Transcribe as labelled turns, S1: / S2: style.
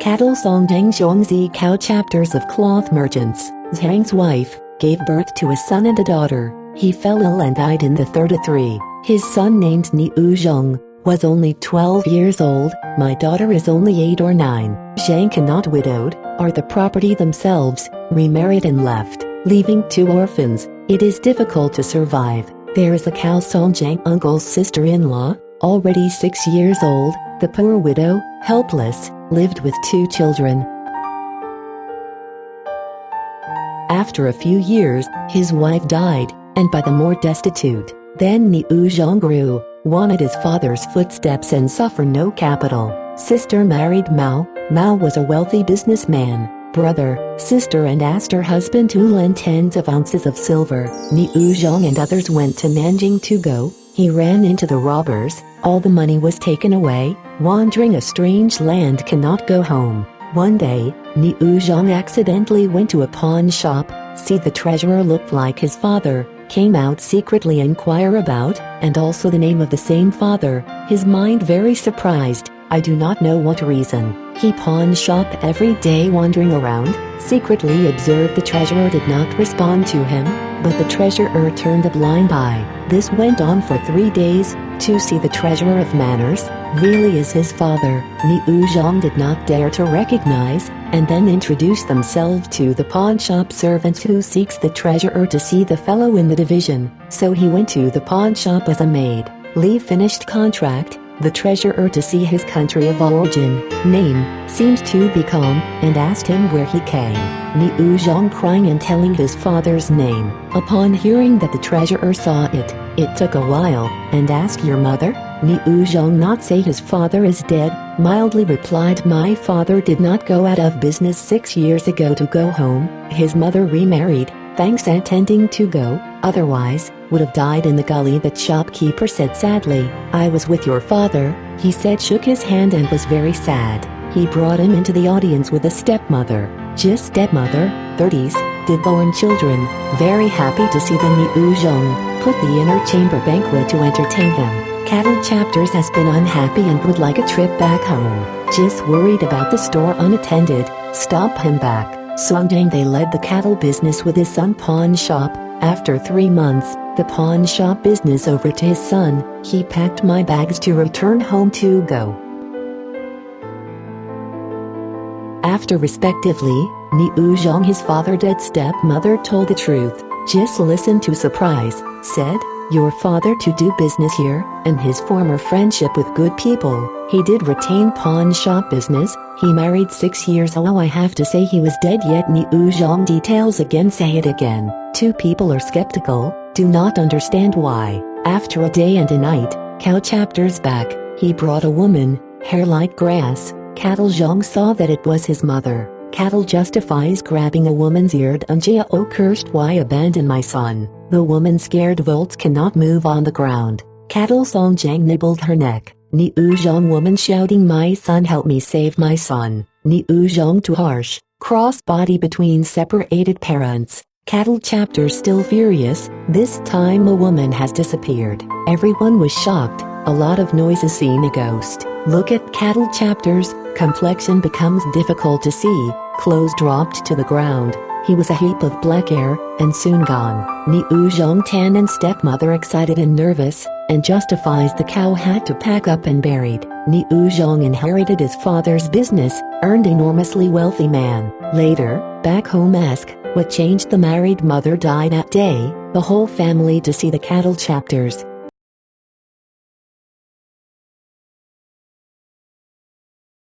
S1: Cattle songjang zhuangzi cow chapters of cloth merchants. Zhang's wife gave birth to a son and a daughter. He fell ill and died in the 33. His son, named Ni Zhang, was only 12 years old. My daughter is only 8 or 9. Zhang cannot widowed, or the property themselves, remarried and left, leaving 2 orphans. It is difficult to survive. There is a cow songjang uncle's sister-in-law, already 6 years old. The poor widow, helpless, lived with 2 children. After a few years, his wife died, and by the more destitute. Then Ni Zhang grew, wanted his father's footsteps and suffer no capital. Sister married Mao. Mao was a wealthy businessman. Brother, sister and asked her husband to lend tens of ounces of silver. Ni Zhang and others went to Nanjing to go. He ran into the robbers. All the money was taken away. Wandering a strange land, cannot go home. One day, Ni Zhang accidentally went to a pawn shop. See, the treasurer looked like his father. Came out secretly, inquire about, and also the name of the same father. His mind very surprised. I do not know what reason. He pawn shop every day, wandering around. Secretly observed the treasurer did not respond to him, but the treasurer turned a blind eye. This went on for 3 days. To see the treasurer of manners really is his father. Ni Zhang did not dare to recognize, and then introduce themselves to the pawn shop servants, who seeks the treasurer to see the fellow in the division. So he went to the pawn shop as a maid. Leave finished contract. The treasurer to see his country of origin, name, seemed to be calm, and asked him where he came. Ni Zhang crying and telling his father's name. Upon hearing that the treasurer saw it took a while, and asked, your mother? Ni Zhang not say his father is dead, mildly replied, my father did not go out of business 6 years ago to go home. His mother remarried, thanks attending to go, otherwise, would have died in the gully. The shopkeeper said sadly, I was with your father, he said, shook his hand and was very sad. He brought him into the audience with a stepmother, just stepmother, 30s, did born children, very happy to see the Ni Zhang, put the inner chamber banquet to entertain him. Cattle chapters has been unhappy and would like a trip back home, just worried about the store unattended, stop him back. Songjang they led the cattle business with his son pawn shop. After 3 months, the pawn shop business over to his son. He packed my bags to return home to go. After respectively, Ni Zhang his father dead stepmother told the truth. Just listen to surprise, said, your father to do business here, and his former friendship with good people. He did retain pawn shop business. He married 6 years. Oh, I have to say he was dead yet. Ni Zhang details again, say it again. 2 people are skeptical, do not understand why. After a day and a night, cow chapters back, he brought a woman, hair like grass. Cattle Zhang saw that it was his mother. Cattle justifies grabbing a woman's ear. Unjia, oh cursed, why abandon my son? The woman scared volts cannot move on the ground. Cattle songjang nibbled her neck. Ni Zhang woman shouting, my son, help me save my son. Ni Zhang too harsh, cross body between separated parents. Cattle chapter still furious. This time a woman has disappeared. Everyone was shocked. A lot of noises, seen a ghost. Look at cattle chapters. Complexion becomes difficult to see. Clothes dropped to the ground. He was a heap of black hair, and soon gone. Ni Zhang tan and stepmother excited and nervous, and justifies the cow had to pack up and buried. Ni Zhang inherited his father's business, earned enormously wealthy man. Later, back home ask, what changed? The married mother died that day. The whole family to see the cattle chapters.